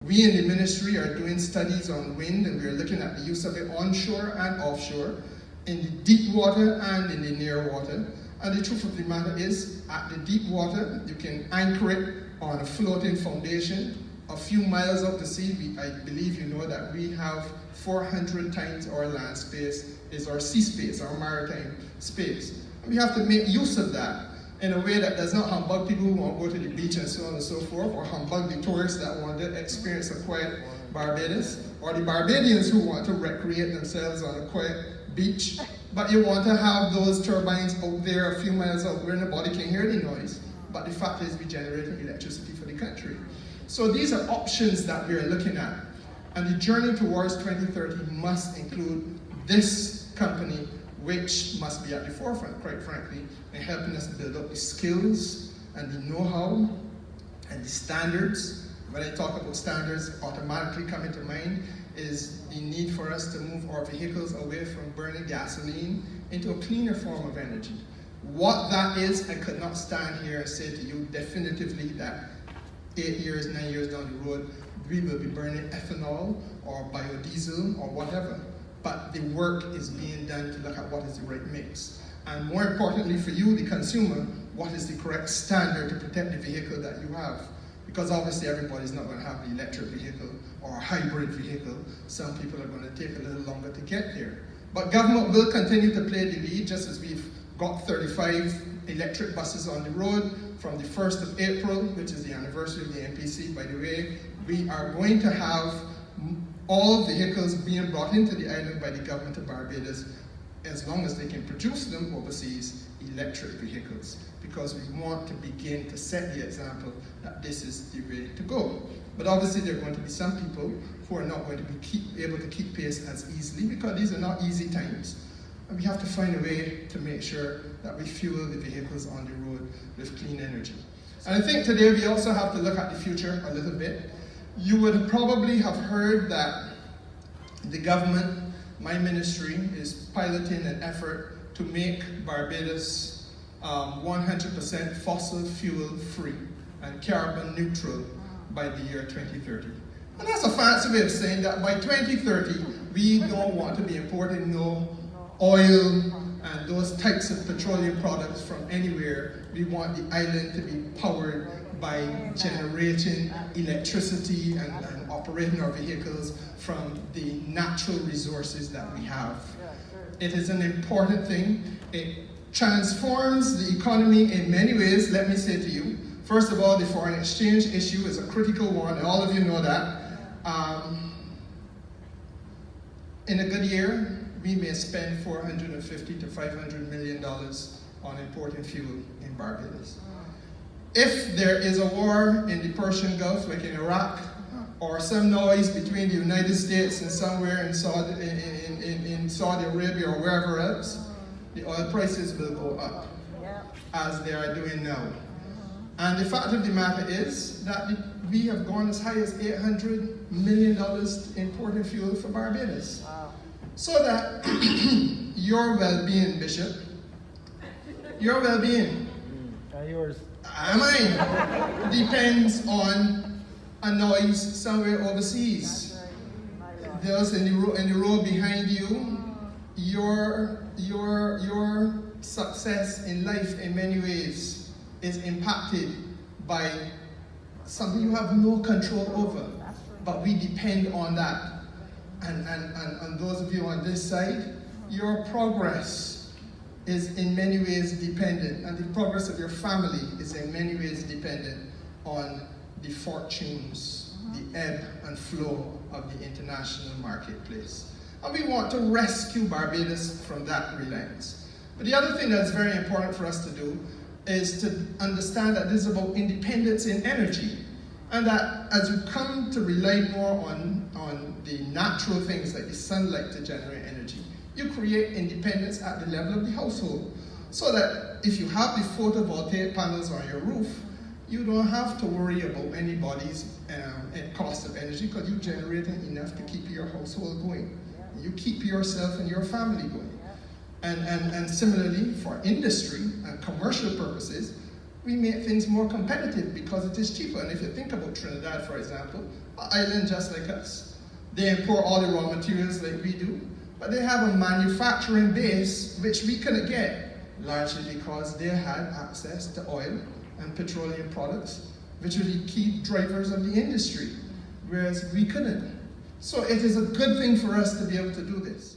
We in the ministry are doing studies on wind, and we're looking at the use of it onshore and offshore, in the deep water and in the near water. And the truth of the matter is, at the deep water, you can anchor it on a floating foundation. A few miles out to sea, I believe you know that we have 400 times our land space is our sea space, our maritime space. And we have to make use of that in a way that does not humbug people who want to go to the beach and so on and so forth, or humbug the tourists that want to experience a quiet Barbados, or the Barbadians who want to recreate themselves on a quiet beach. But you want to have those turbines out there a few miles out where nobody can hear the noise. But the fact is, we're generating electricity for the country. So these are options that we are looking at. And the journey towards 2030 must include this company, which must be at the forefront, quite frankly, in helping us build up the skills and the know-how and the standards. When I talk about standards, automatically coming to mind is the need for us to move our vehicles away from burning gasoline into a cleaner form of energy. What that is, I could not stand here and say to you definitively that 8 years, 9 years down the road, we will be burning ethanol or biodiesel or whatever. But the work is being done to look at what is the right mix. And more importantly for you, the consumer, what is the correct standard to protect the vehicle that you have? Because obviously everybody's not going to have the electric vehicle or a hybrid vehicle. Some people are going to take a little longer to get there. But government will continue to play the lead, just as we've got 35 electric buses on the road from the 1st of April, which is the anniversary of the NPC, by the way. We are going to have all vehicles being brought into the island by the government of Barbados, as long as they can produce them overseas, electric vehicles, because we want to begin to set the example that this is the way to go. But obviously there are going to be some people who are not going to be able to keep pace as easily, because these are not easy times. And we have to find a way to make sure that we fuel the vehicles on the road with clean energy. And I think today we also have to look at the future a little bit. You would probably have heard that the government, my ministry, is piloting an effort to make Barbados 100% fossil fuel free and carbon neutral by the year 2030. And that's a fancy way of saying that by 2030, we don't want to be importing no oil and those types of petroleum products from anywhere. We want the island to be powered by generating electricity and operating our vehicles from the natural resources that we have. It is an important thing. It transforms the economy in many ways, let me say to you. First of all, the foreign exchange issue is a critical one, and all of you know that. In a good year, we may spend $450 to $500 million on importing fuel in Barbados. If there is a war in the Persian Gulf, like in Iraq, or some noise between the United States and somewhere in Saudi Arabia or wherever else, the oil prices will go up, as they are doing now. And the fact of the matter is that we have gone as high as $800 million importing fuel for Barbados. So that your well-being, Bishop, your well-being, yours, mine, depends on a noise somewhere overseas. Those in the row behind you, your success in life in many ways is impacted by something you have no control over, but we depend on that. And those of you on this side, your progress is in many ways dependent, and the progress of your family is in many ways dependent on the fortunes, the ebb and flow of the international marketplace. And we want to rescue Barbados from that reliance. But the other thing that's very important for us to do is to understand that this is about independence in energy. And that as you come to rely more on the natural things like the sunlight to generate energy, you create independence at the level of the household. So that if you have the photovoltaic panels on your roof, you don't have to worry about anybody's cost of energy, because you're generating enough to keep your household going. You keep yourself and your family going. And similarly, for industry and commercial purposes, we make things more competitive because it is cheaper. And if you think about Trinidad, for example, island just like us. They import all the raw materials like we do, but they have a manufacturing base which we couldn't get, largely because they had access to oil and petroleum products, which were the key drivers of the industry, whereas we couldn't. So it is a good thing for us to be able to do this.